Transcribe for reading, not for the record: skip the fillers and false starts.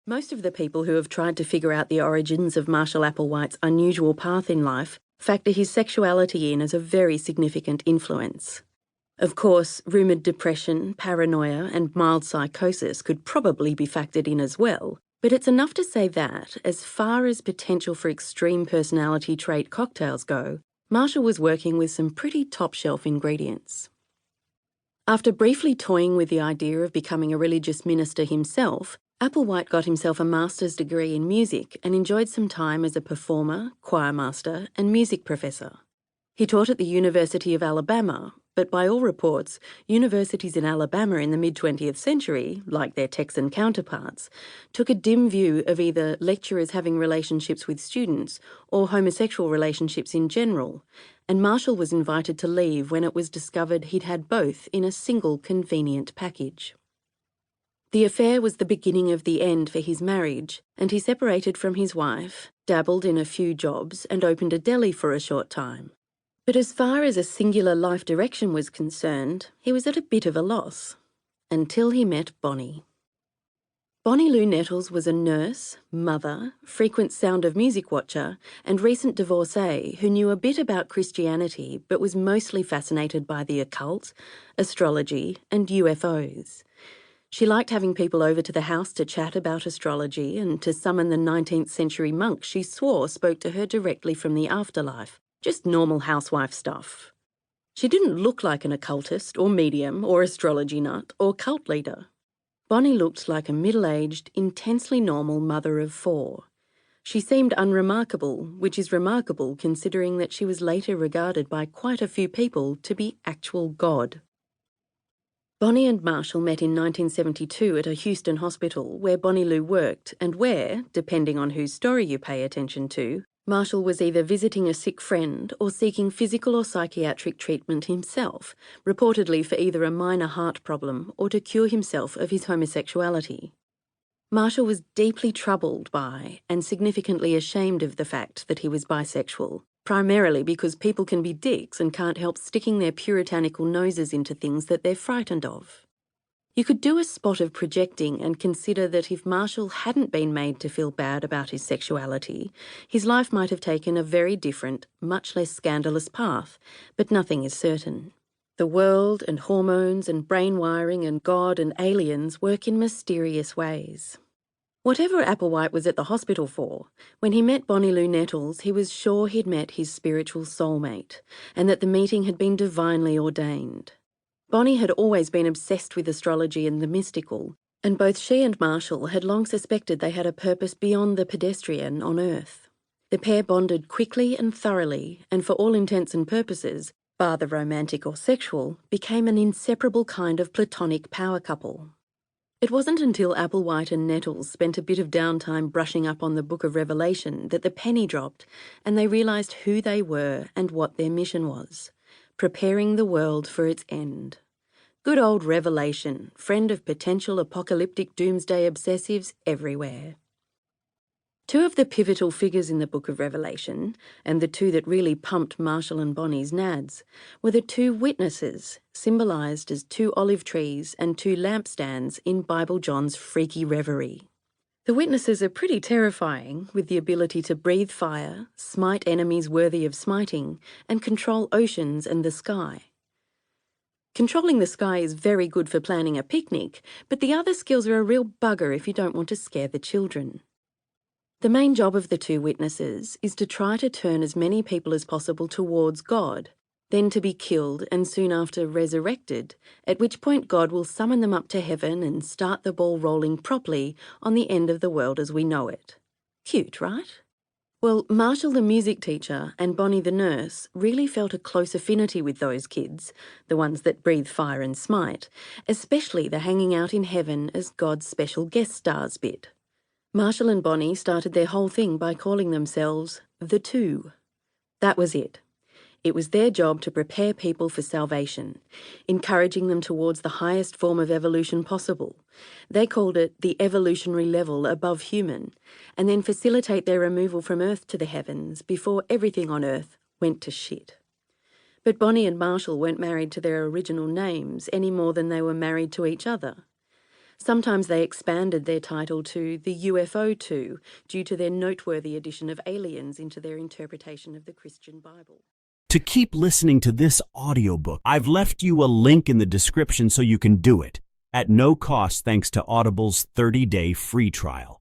Most of the people who have tried to figure out the origins of Marshall Applewhite's unusual path in life factor his sexuality in as a very significant influence. Of course, rumoured depression, paranoia and mild psychosis could probably be factored in as well, but it's enough to say that, as far as potential for extreme personality trait cocktails go, Marshall was working with some pretty top-shelf ingredients. After briefly toying with the idea of becoming a religious minister himself, Applewhite got himself a master's degree in music and enjoyed some time as a performer, choir master and music professor. He taught at the University of Alabama, but by all reports, universities in Alabama in the mid-20th century, like their Texan counterparts, took a dim view of either lecturers having relationships with students or homosexual relationships in general, and Marshall was invited to leave when it was discovered he'd had both in a single convenient package. The affair was the beginning of the end for his marriage, and he separated from his wife, dabbled in a few jobs, and opened a deli for a short time. But as far as a singular life direction was concerned, he was at a bit of a loss. Until he met Bonnie. Bonnie Lou Nettles was a nurse, mother, frequent Sound of Music watcher, and recent divorcee who knew a bit about Christianity but was mostly fascinated by the occult, astrology, and UFOs. She liked having people over to the house to chat about astrology and to summon the 19th century monks she swore spoke to her directly from the afterlife, just normal housewife stuff. She didn't look like an occultist or medium or astrology nut or cult leader. Bonnie looked like a middle-aged, intensely normal mother of four. She seemed unremarkable, which is remarkable considering that she was later regarded by quite a few people to be actual God. Bonnie and Marshall met in 1972 at a Houston hospital where Bonnie Lou worked and where, depending on whose story you pay attention to, Marshall was either visiting a sick friend or seeking physical or psychiatric treatment himself, reportedly for either a minor heart problem or to cure himself of his homosexuality. Marshall was deeply troubled by and significantly ashamed of the fact that he was bisexual, primarily because people can be dicks and can't help sticking their puritanical noses into things that they're frightened of. You could do a spot of projecting and consider that if Marshall hadn't been made to feel bad about his sexuality, his life might have taken a very different, much less scandalous path, but nothing is certain. The world and hormones and brain wiring and God and aliens work in mysterious ways. Whatever Applewhite was at the hospital for, when he met Bonnie Lou Nettles, he was sure he'd met his spiritual soulmate, and that the meeting had been divinely ordained. Bonnie had always been obsessed with astrology and the mystical, and both she and Marshall had long suspected they had a purpose beyond the pedestrian on Earth. The pair bonded quickly and thoroughly, and for all intents and purposes, bar the romantic or sexual, became an inseparable kind of platonic power couple. It wasn't until Applewhite and Nettles spent a bit of downtime brushing up on the Book of Revelation that the penny dropped and they realised who they were and what their mission was, preparing the world for its end. Good old Revelation, friend of potential apocalyptic doomsday obsessives everywhere. Two of the pivotal figures in the Book of Revelation, and the two that really pumped Marshall and Bonnie's nads, were the two witnesses, symbolised as two olive trees and two lampstands in Bible John's freaky reverie. The witnesses are pretty terrifying, with the ability to breathe fire, smite enemies worthy of smiting, and control oceans and the sky. Controlling the sky is very good for planning a picnic, but the other skills are a real bugger if you don't want to scare the children. The main job of the two witnesses is to try to turn as many people as possible towards God, then to be killed and soon after resurrected, at which point God will summon them up to heaven and start the ball rolling properly on the end of the world as we know it. Cute, right? Well, Marshall the music teacher and Bonnie the nurse really felt a close affinity with those kids, the ones that breathe fire and smite, especially the hanging out in heaven as God's special guest stars bit. Marshall and Bonnie started their whole thing by calling themselves the Two. That was it. It was their job to prepare people for salvation, encouraging them towards the highest form of evolution possible. They called it the evolutionary level above human, and then facilitate their removal from Earth to the heavens before everything on Earth went to shit. But Bonnie and Marshall weren't married to their original names any more than they were married to each other. Sometimes they expanded their title to the UFO 2 due to their noteworthy addition of aliens into their interpretation of the Christian Bible. To keep listening to this audiobook, I've left you a link in the description so you can do it, at no cost thanks to Audible's 30-day free trial.